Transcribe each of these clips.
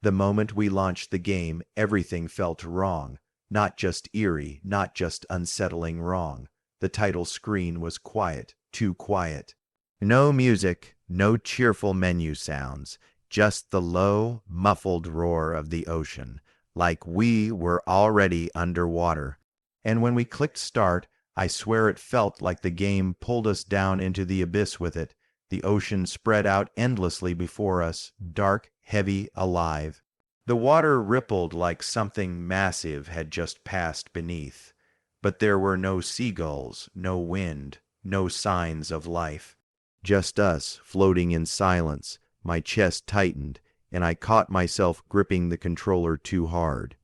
The moment we launched the game, everything felt wrong. Not just eerie, not just unsettling wrong. The title screen was quiet, too quiet. No music, no cheerful menu sounds, just the low, muffled roar of the ocean, like we were already underwater. And when we clicked start, I swear it felt like the game pulled us down into the abyss with it. The ocean spread out endlessly before us, dark, heavy, alive. The water rippled like something massive had just passed beneath. But there were no seagulls, no wind, no signs of life. Just us, floating in silence. My chest tightened, and I caught myself gripping the controller too hard.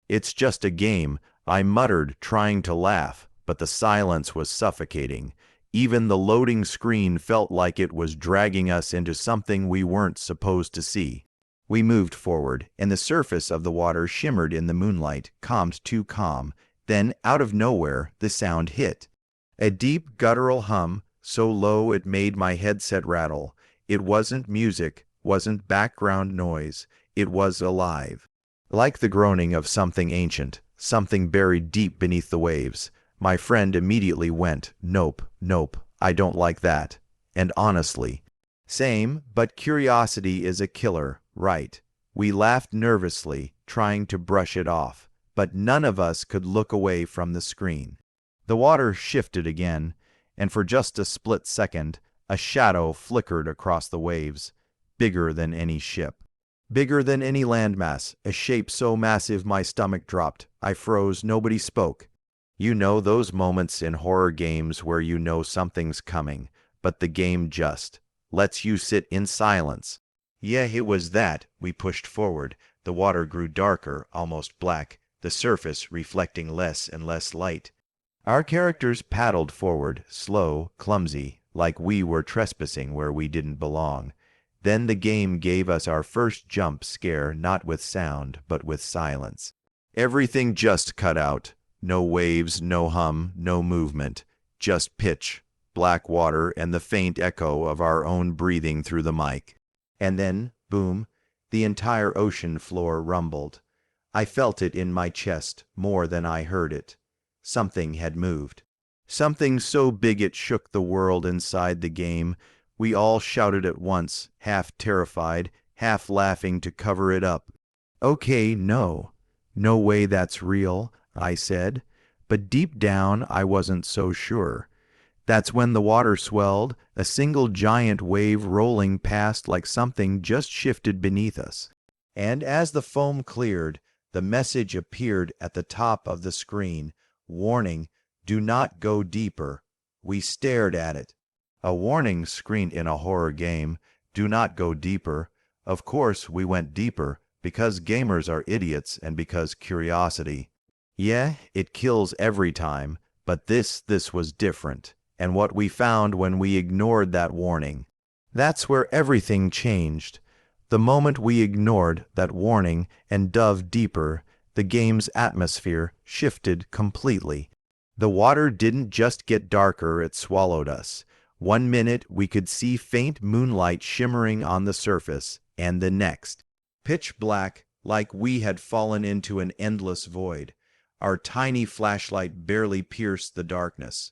"It's just a game," I muttered, trying to laugh, but the silence was suffocating. Even the loading screen felt like it was dragging us into something we weren't supposed to see. We moved forward, and the surface of the water shimmered in the moonlight, calmed too calm. Then, out of nowhere, the sound hit. A deep, guttural hum, so low it made my headset rattle. It wasn't music, wasn't background noise. It was alive. Like the groaning of something ancient, something buried deep beneath the waves. My friend immediately went, "Nope, nope, I don't like that." And honestly, same, but curiosity is a killer, right? We laughed nervously, trying to brush it off, but none of us could look away from the screen. The water shifted again, and for just a split second, a shadow flickered across the waves, bigger than any ship. Bigger than any landmass, a shape so massive my stomach dropped. I froze, nobody spoke. You know those moments in horror games where you know something's coming, but the game just lets you sit in silence. Yeah, it was that. We pushed forward. The water grew darker, almost black, the surface reflecting less and less light. Our characters paddled forward, slow, clumsy, like we were trespassing where we didn't belong. Then the game gave us our first jump scare, not with sound, but with silence. Everything just cut out. No waves, no hum, no movement. Just pitch, black water, and the faint echo of our own breathing through the mic. And then, boom, the entire ocean floor rumbled. I felt it in my chest more than I heard it. Something had moved. Something so big it shook the world inside the game. We all shouted at once, half terrified, half laughing to cover it up. "Okay, no. No way that's real," I said. But deep down, I wasn't so sure. That's when the water swelled, a single giant wave rolling past like something just shifted beneath us. And as the foam cleared, the message appeared at the top of the screen. "Warning, do not go deeper." We stared at it. A warning screen in a horror game. Do not go deeper. Of course we went deeper, because gamers are idiots and because curiosity. Yeah, it kills every time, but this was different. And what we found when we ignored that warning. That's where everything changed. The moment we ignored that warning and dove deeper, the game's atmosphere shifted completely. The water didn't just get darker, it swallowed us. 1 minute we could see faint moonlight shimmering on the surface, and the next, pitch black, like we had fallen into an endless void. Our tiny flashlight barely pierced the darkness.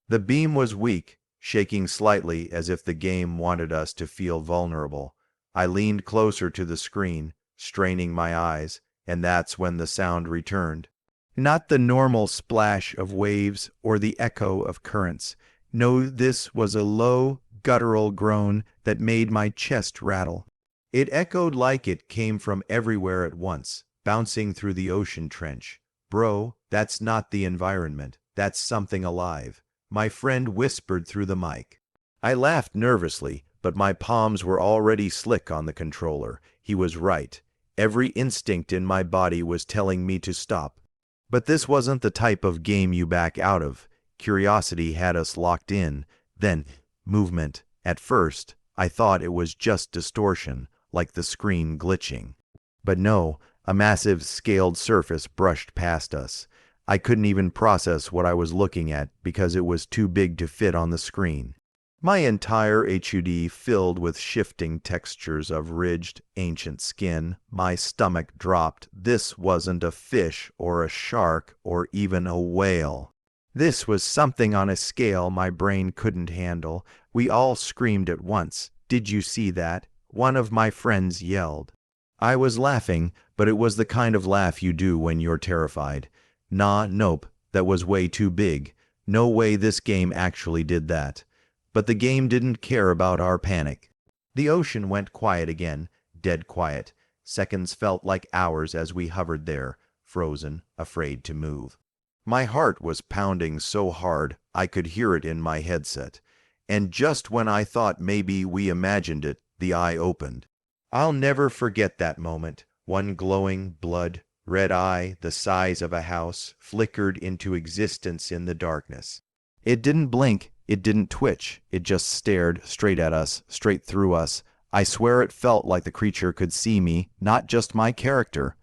The beam was weak, shaking slightly as if the game wanted us to feel vulnerable. I leaned closer to the screen, straining my eyes, and that's when the sound returned. Not the normal splash of waves or the echo of currents. No, this was a low, guttural groan that made my chest rattle. It echoed like it came from everywhere at once, bouncing through the ocean trench. "Bro, that's not the environment. That's something alive," my friend whispered through the mic. I laughed nervously, but my palms were already slick on the controller. He was right. Every instinct in my body was telling me to stop. But this wasn't the type of game you back out of. Curiosity had us locked in. Then, movement. At first, I thought it was just distortion, like the screen glitching. But no, a massive scaled surface brushed past us. I couldn't even process what I was looking at because it was too big to fit on the screen. My entire HUD filled with shifting textures of ridged, ancient skin. My stomach dropped. This wasn't a fish or a shark or even a whale. This was something on a scale my brain couldn't handle. We all screamed at once. "Did you see that?" one of my friends yelled. I was laughing, but it was the kind of laugh you do when you're terrified. Nope, that was way too big. No way this game actually did that. But the game didn't care about our panic. The ocean went quiet again, dead quiet. Seconds felt like hours as we hovered there, frozen, afraid to move. My heart was pounding so hard I could hear it in my headset. And just when I thought maybe we imagined it, the eye opened. I'll never forget that moment. One glowing, blood-red eye, the size of a house, flickered into existence in the darkness. It didn't blink, it didn't twitch, it just stared straight at us, straight through us. I swear it felt like the creature could see me, not just my character.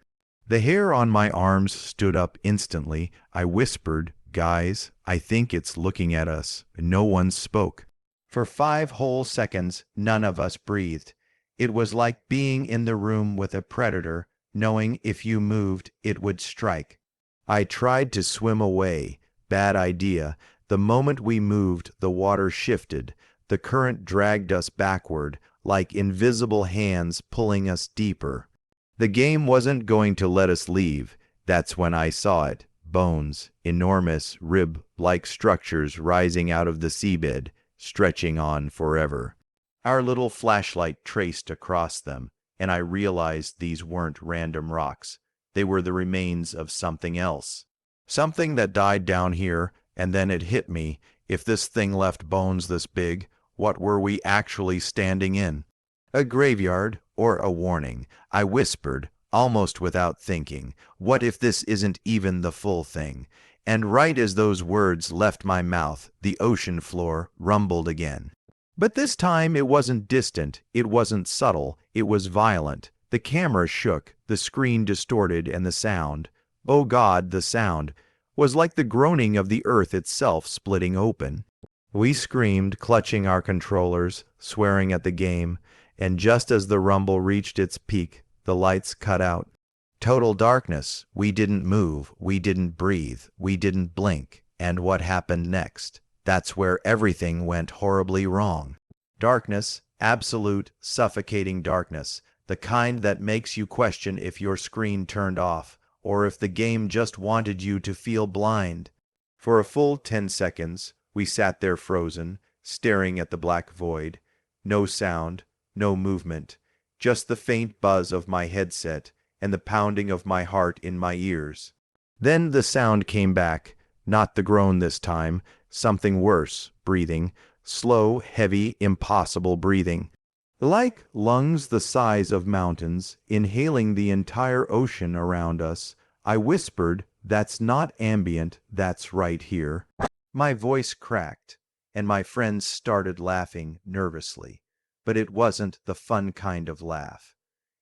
The hair on my arms stood up instantly. I whispered, "Guys, I think it's looking at us." No one spoke. For 5 whole seconds, none of us breathed. It was like being in the room with a predator, knowing if you moved, it would strike. I tried to swim away. Bad idea. The moment we moved, the water shifted. The current dragged us backward, like invisible hands pulling us deeper. The game wasn't going to let us leave. That's when I saw it. Bones, enormous rib-like structures rising out of the seabed, stretching on forever. Our little flashlight traced across them, and I realized these weren't random rocks. They were the remains of something else. Something that died down here, and then it hit me. If this thing left bones this big, what were we actually standing in? A graveyard or a warning? I whispered, almost without thinking. What if this isn't even the full thing? And right as those words left my mouth, the ocean floor rumbled again. But this time it wasn't distant, it wasn't subtle, it was violent. The camera shook, the screen distorted, and the sound, oh God, the sound, was like the groaning of the earth itself splitting open. We screamed, clutching our controllers, swearing at the game, and just as the rumble reached its peak, the lights cut out. Total darkness. We didn't move, we didn't breathe, we didn't blink. And what happened next? That's where everything went horribly wrong. Darkness, absolute, suffocating darkness, the kind that makes you question if your screen turned off, or if the game just wanted you to feel blind. For a full 10 seconds, we sat there frozen, staring at the black void. No sound, no movement, just the faint buzz of my headset and the pounding of my heart in my ears. Then the sound came back, not the groan this time, something worse, breathing, slow, heavy, impossible breathing. Like lungs the size of mountains, inhaling the entire ocean around us, I whispered, "That's not ambient, that's right here." My voice cracked, and my friends started laughing nervously. But it wasn't the fun kind of laugh.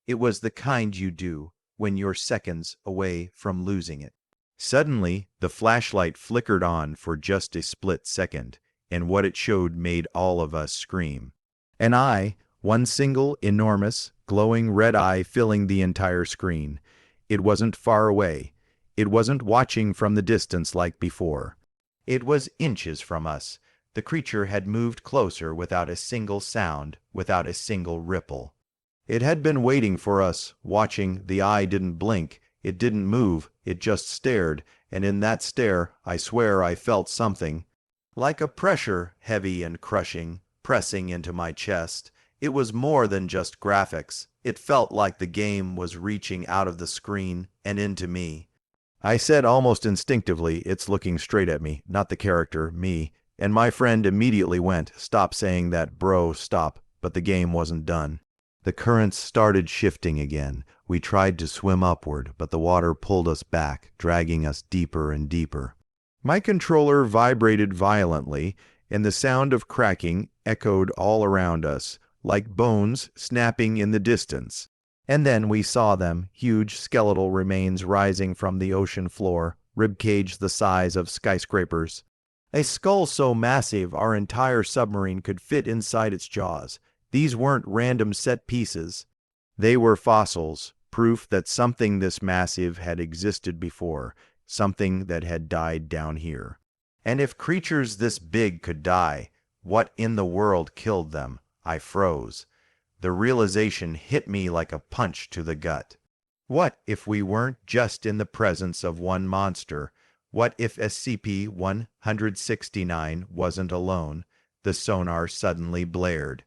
It was the kind you do when you're seconds away from losing it. Suddenly, the flashlight flickered on for just a split second, and what it showed made all of us scream. An eye, one single, enormous, glowing red eye filling the entire screen. It wasn't far away. It wasn't watching from the distance like before. It was inches from us. The creature had moved closer without a single sound, without a single ripple. It had been waiting for us, watching. The eye didn't blink. It didn't move. It just stared, and in that stare, I swear I felt something. Like a pressure, heavy and crushing, pressing into my chest. It was more than just graphics. It felt like the game was reaching out of the screen and into me. I said almost instinctively, "It's looking straight at me, not the character, me." And my friend immediately went, "Stop saying that, bro, stop." But the game wasn't done. The currents started shifting again. We tried to swim upward, but the water pulled us back, dragging us deeper and deeper. My controller vibrated violently, and the sound of cracking echoed all around us, like bones snapping in the distance. And then we saw them, huge skeletal remains rising from the ocean floor, ribcage the size of skyscrapers. A skull so massive our entire submarine could fit inside its jaws. These weren't random set pieces. They were fossils, proof that something this massive had existed before, something that had died down here. And if creatures this big could die, what in the world killed them? I froze. The realization hit me like a punch to the gut. What if we weren't just in the presence of one monster? What if SCP-169 wasn't alone? The sonar suddenly blared.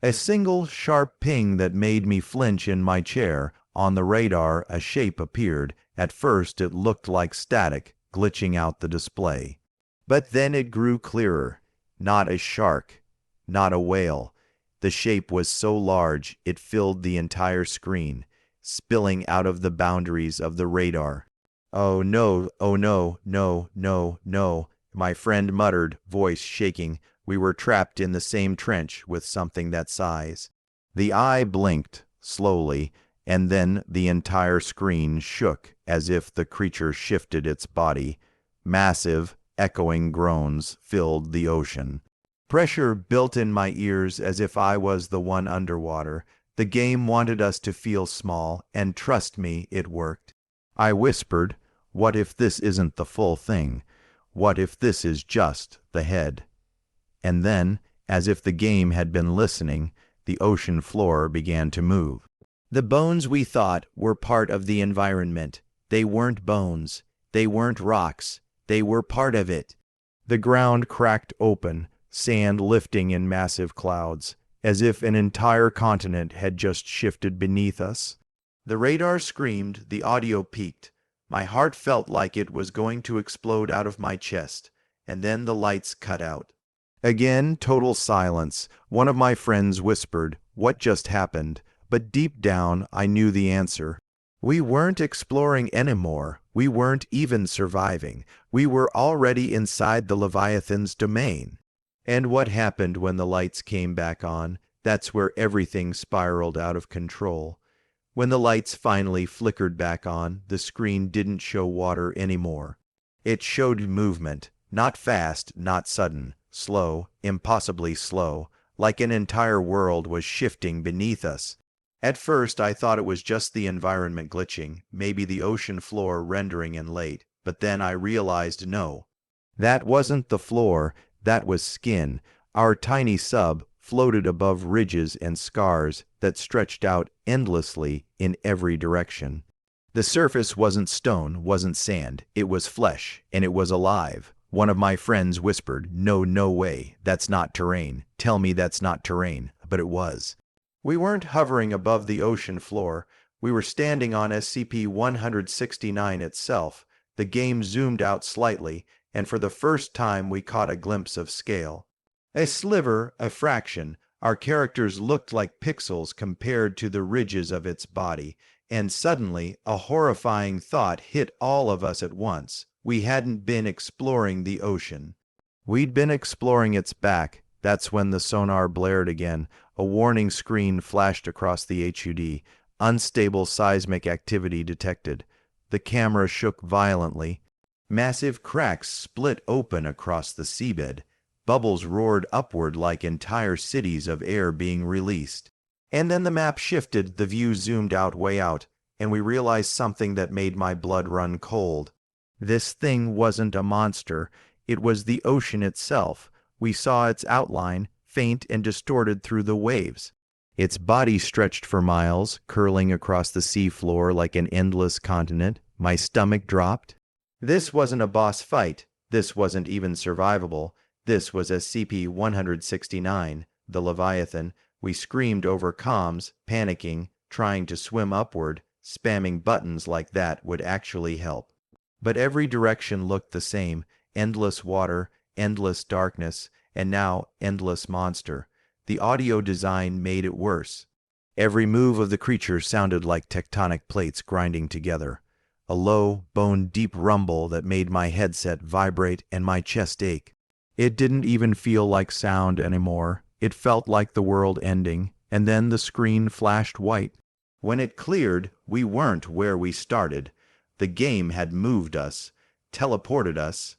A single sharp ping that made me flinch in my chair. On the radar, a shape appeared. At first, it looked like static, glitching out the display. But then it grew clearer. Not a shark, not a whale. The shape was so large, it filled the entire screen, spilling out of the boundaries of the radar. Oh no, oh no, no, no, no, my friend muttered, voice shaking. We were trapped in the same trench with something that size. The eye blinked, slowly, and then the entire screen shook as if the creature shifted its body. Massive, echoing groans filled the ocean. Pressure built in my ears as if I was the one underwater. The game wanted us to feel small, and trust me, it worked. I whispered, what if this isn't the full thing? What if this is just the head? And then, as if the game had been listening, the ocean floor began to move. The bones we thought were part of the environment. They weren't bones. They weren't rocks. They were part of it. The ground cracked open, sand lifting in massive clouds, as if an entire continent had just shifted beneath us. The radar screamed, the audio peaked. My heart felt like it was going to explode out of my chest, and then the lights cut out. Again, total silence. One of my friends whispered, "What just happened?" But deep down, I knew the answer. We weren't exploring anymore. We weren't even surviving. We were already inside the Leviathan's domain. And what happened when the lights came back on? That's where everything spiraled out of control. When the lights finally flickered back on, the screen didn't show water anymore. It showed movement, not fast, not sudden, slow, impossibly slow, like an entire world was shifting beneath us. At first, I thought it was just the environment glitching, maybe the ocean floor rendering in late, but then I realized no. That wasn't the floor, that was skin. Our tiny sub floated above ridges and scars that stretched out endlessly in every direction. The surface wasn't stone, wasn't sand, it was flesh, and it was alive. One of my friends whispered, "No, no way, that's not terrain. Tell me that's not terrain." But it was. We weren't hovering above the ocean floor. We were standing on SCP-169 itself. The game zoomed out slightly, and for the first time we caught a glimpse of scale. A sliver, a fraction. Our characters looked like pixels compared to the ridges of its body, and suddenly a horrifying thought hit all of us at once. We hadn't been exploring the ocean. We'd been exploring its back. That's when the sonar blared again. A warning screen flashed across the HUD. Unstable seismic activity detected. The camera shook violently. Massive cracks split open across the seabed. Bubbles roared upward like entire cities of air being released. And then the map shifted, the view zoomed out way out, and we realized something that made my blood run cold. This thing wasn't a monster. It was the ocean itself. We saw its outline, faint and distorted through the waves. Its body stretched for miles, curling across the seafloor like an endless continent. My stomach dropped. This wasn't a boss fight. This wasn't even survivable. This was SCP-169, the Leviathan. We screamed over comms, panicking, trying to swim upward. Spamming buttons like that would actually help. But every direction looked the same. Endless water, endless darkness, and now endless monster. The audio design made it worse. Every move of the creature sounded like tectonic plates grinding together. A low, bone-deep rumble that made my headset vibrate and my chest ache. It didn't even feel like sound anymore. It felt like the world ending, and then the screen flashed white. When it cleared, we weren't where we started. The game had moved us, teleported us.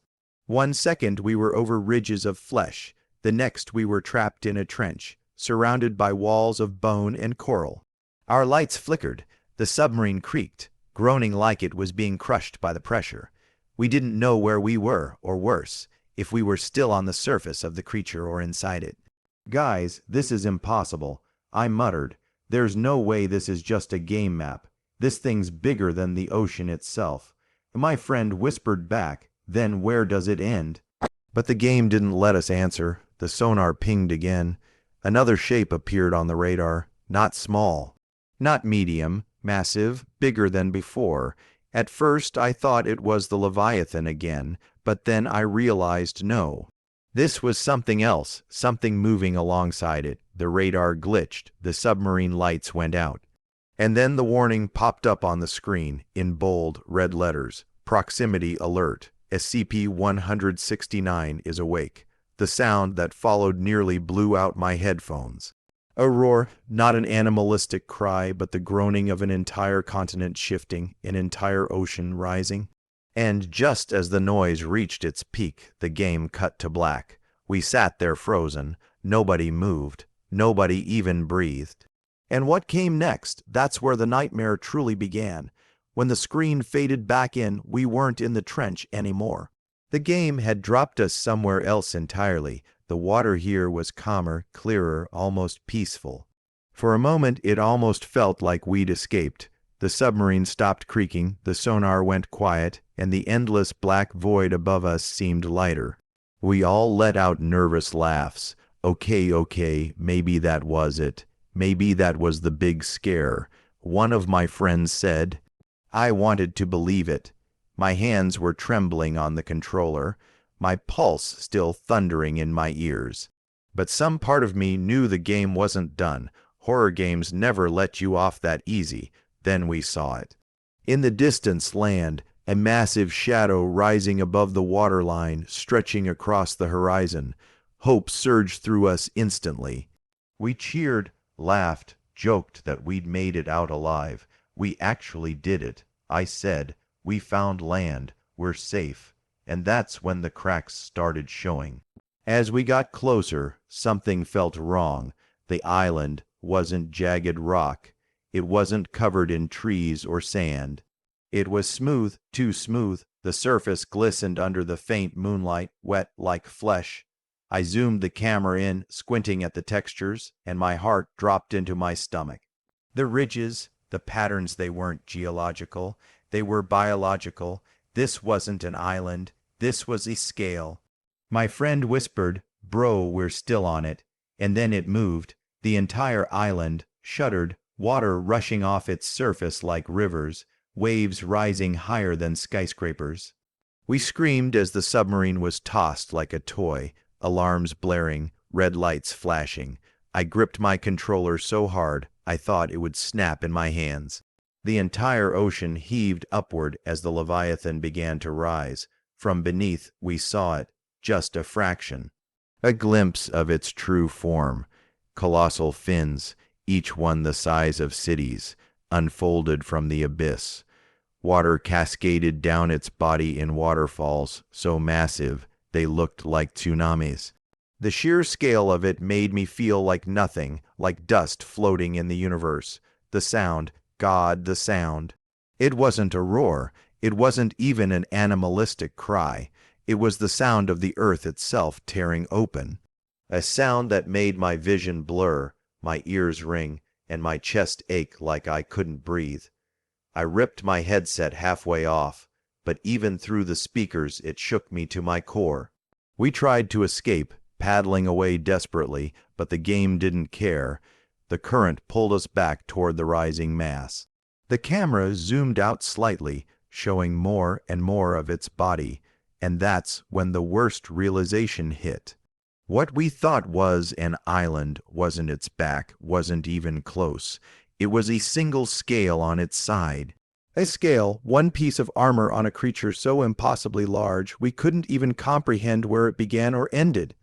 One second we were over ridges of flesh, the next we were trapped in a trench, surrounded by walls of bone and coral. Our lights flickered, the submarine creaked, groaning like it was being crushed by the pressure. We didn't know where we were, or worse, if we were still on the surface of the creature or inside it. "Guys, this is impossible," I muttered. "There's no way this is just a game map. This thing's bigger than the ocean itself." My friend whispered back, "Then where does it end?" But the game didn't let us answer. The sonar pinged again. Another shape appeared on the radar, not small, not medium, massive, bigger than before. At first I thought it was the Leviathan again, but then I realized no. This was something else, something moving alongside it. The radar glitched, the submarine lights went out. And then the warning popped up on the screen, in bold, red letters. "Proximity alert. SCP-169 is awake." The sound that followed nearly blew out my headphones. A roar, not an animalistic cry, but the groaning of an entire continent shifting, an entire ocean rising. And just as the noise reached its peak, the game cut to black. We sat there frozen. Nobody moved. Nobody even breathed. And what came next? That's where the nightmare truly began. When the screen faded back in, we weren't in the trench anymore. The game had dropped us somewhere else entirely. The water here was calmer, clearer, almost peaceful. For a moment, it almost felt like we'd escaped. The submarine stopped creaking, the sonar went quiet, and the endless black void above us seemed lighter. We all let out nervous laughs. Okay, maybe that was it. Maybe that was the big scare. One of my friends said. I wanted to believe it. My hands were trembling on the controller, my pulse still thundering in my ears. But some part of me knew the game wasn't done. Horror games never let you off that easy. Then we saw it. In the distance land, a massive shadow rising above the waterline, stretching across the horizon. Hope surged through us instantly. We cheered, laughed, joked that we'd made it out alive. We actually did it. I said, we found land, we're safe. And that's when the cracks started showing. As we got closer, something felt wrong. The island wasn't jagged rock. It wasn't covered in trees or sand. It was smooth, too smooth. The surface glistened under the faint moonlight, wet like flesh. I zoomed the camera in, squinting at the textures, and my heart dropped into my stomach. The ridges, the patterns, they weren't geological. They were biological. This wasn't an island. This was a scale. My friend whispered, "Bro, we're still on it." And then it moved. The entire island shuddered, water rushing off its surface like rivers, waves rising higher than skyscrapers. We screamed as the submarine was tossed like a toy, alarms blaring, red lights flashing. I gripped my controller so hard I thought it would snap in my hands. The entire ocean heaved upward as the Leviathan began to rise. From beneath we saw it, just a fraction. A glimpse of its true form. Colossal fins, each one the size of cities, unfolded from the abyss. Water cascaded down its body in waterfalls, so massive they looked like tsunamis. The sheer scale of it made me feel like nothing, like dust floating in the universe. The sound, God, the sound. It wasn't a roar. It wasn't even an animalistic cry. It was the sound of the earth itself tearing open. A sound that made my vision blur, my ears ring, and my chest ache like I couldn't breathe. I ripped my headset halfway off, but even through the speakers it shook me to my core. We tried to escape, paddling away desperately, but the game didn't care. The current pulled us back toward the rising mass. The camera zoomed out slightly, showing more and more of its body, and that's when the worst realization hit. What we thought was an island wasn't its back, wasn't even close. It was a single scale on its side. A scale, one piece of armor on a creature so impossibly large we couldn't even comprehend where it began or ended.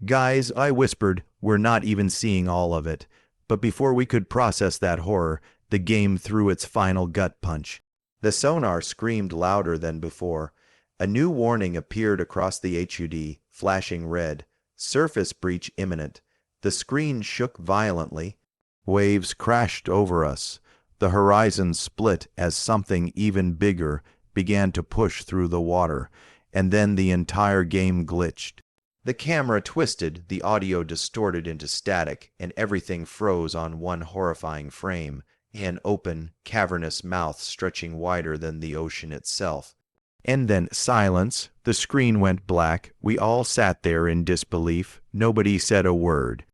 "Guys," I whispered, "we're not even seeing all of it." But before we could process that horror, the game threw its final gut punch. The sonar screamed louder than before. A new warning appeared across the HUD, flashing red. Surface breach imminent. The screen shook violently. Waves crashed over us. The horizon split as something even bigger began to push through the water, and then the entire game glitched. The camera twisted, the audio distorted into static, and everything froze on one horrifying frame, an open, cavernous mouth stretching wider than the ocean itself. And then silence. The screen went black. We all sat there in disbelief. Nobody said a word.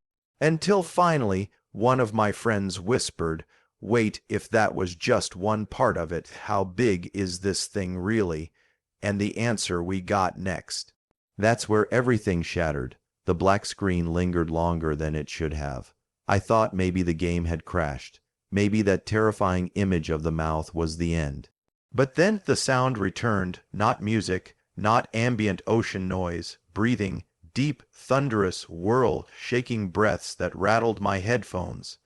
Until finally, one of my friends whispered, "Wait, if that was just one part of it, how big is this thing really?" And the answer we got next. That's where everything shattered. The black screen lingered longer than it should have. I thought maybe the game had crashed. Maybe that terrifying image of the mouth was the end. But then the sound returned, not music, not ambient ocean noise, breathing, deep, thunderous, world-shaking breaths that rattled my headphones.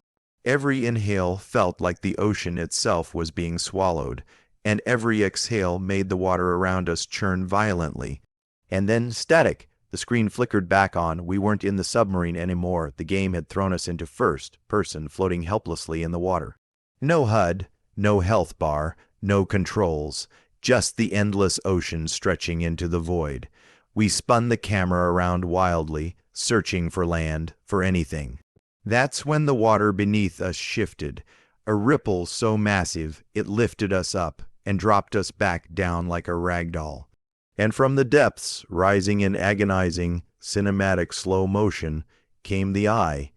Every inhale felt like the ocean itself was being swallowed, and every exhale made the water around us churn violently. And then static. The screen flickered back on. We weren't in the submarine anymore. The game had thrown us into first person, floating helplessly in the water. No HUD, no health bar, no controls, just the endless ocean stretching into the void. We spun the camera around wildly, searching for land, for anything. That's when the water beneath us shifted, a ripple so massive it lifted us up and dropped us back down like a rag doll. And from the depths, rising in agonizing, cinematic slow motion, came the eye.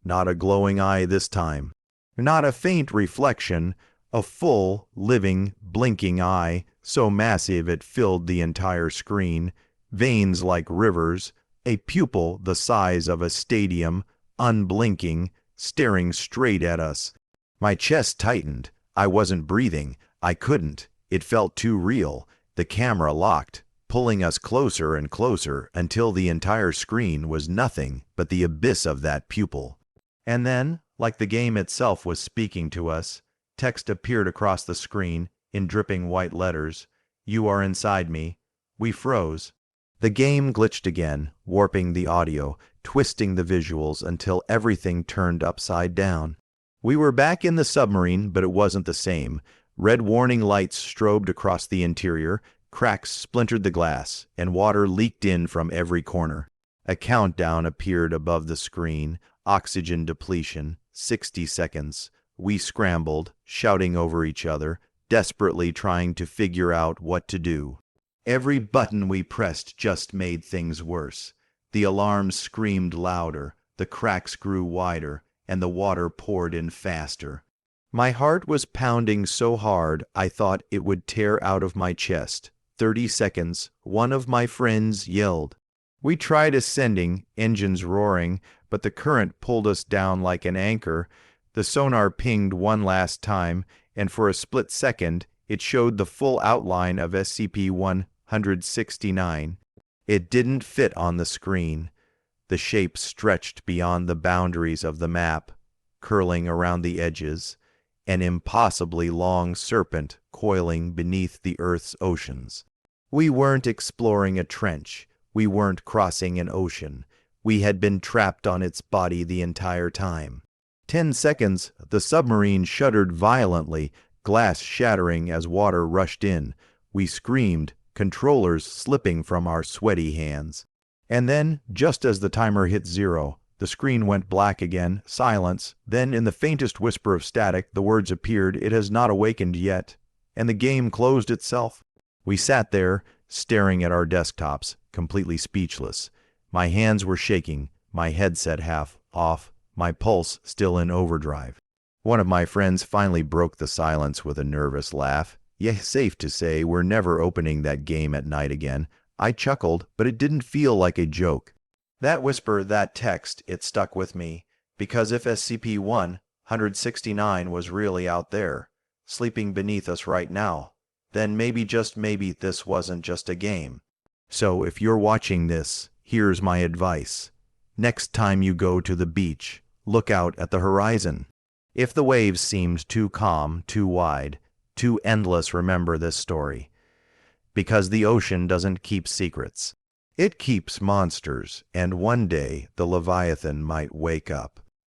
Not a glowing eye this time. Not a faint reflection, a full, living, blinking eye, so massive it filled the entire screen, veins like rivers, a pupil the size of a stadium, unblinking, staring straight at us. My chest tightened. I wasn't breathing. I couldn't. It felt too real. The camera locked, pulling us closer and closer until the entire screen was nothing but the abyss of that pupil. And then, like the game itself was speaking to us, text appeared across the screen in dripping white letters. "You are inside me." We froze. The game glitched again, warping the audio, twisting the visuals until everything turned upside down. We were back in the submarine, but it wasn't the same. Red warning lights strobed across the interior, cracks splintered the glass, and water leaked in from every corner. A countdown appeared above the screen, oxygen depletion, 60 seconds. We scrambled, shouting over each other, desperately trying to figure out what to do. Every button we pressed just made things worse. The alarms screamed louder, the cracks grew wider, and the water poured in faster. My heart was pounding so hard I thought it would tear out of my chest. 30 seconds, one of my friends yelled. We tried ascending, engines roaring, but the current pulled us down like an anchor. The sonar pinged one last time, and for a split second, it showed the full outline of SCP-169. It didn't fit on the screen. The shape stretched beyond the boundaries of the map, curling around the edges, an impossibly long serpent coiling beneath the Earth's oceans. We weren't exploring a trench. We weren't crossing an ocean. We had been trapped on its body the entire time. 10 seconds, the submarine shuddered violently, glass shattering as water rushed in. We screamed, controllers slipping from our sweaty hands. And then, just as the timer hit 0, the screen went black again, silence, then in the faintest whisper of static, the words appeared, "It has not awakened yet," and the game closed itself. We sat there, staring at our desktops, completely speechless. My hands were shaking, my headset half off, my pulse still in overdrive. One of my friends finally broke the silence with a nervous laugh. "Yeah, safe to say, we're never opening that game at night again." I chuckled, but it didn't feel like a joke. That whisper, that text, it stuck with me, because if SCP-169 was really out there, sleeping beneath us right now, then maybe, just maybe, this wasn't just a game. So if you're watching this, here's my advice. Next time you go to the beach, look out at the horizon. If the waves seemed too calm, too wide, too endless, remember this story. Because the ocean doesn't keep secrets. It keeps monsters, and one day the Leviathan might wake up.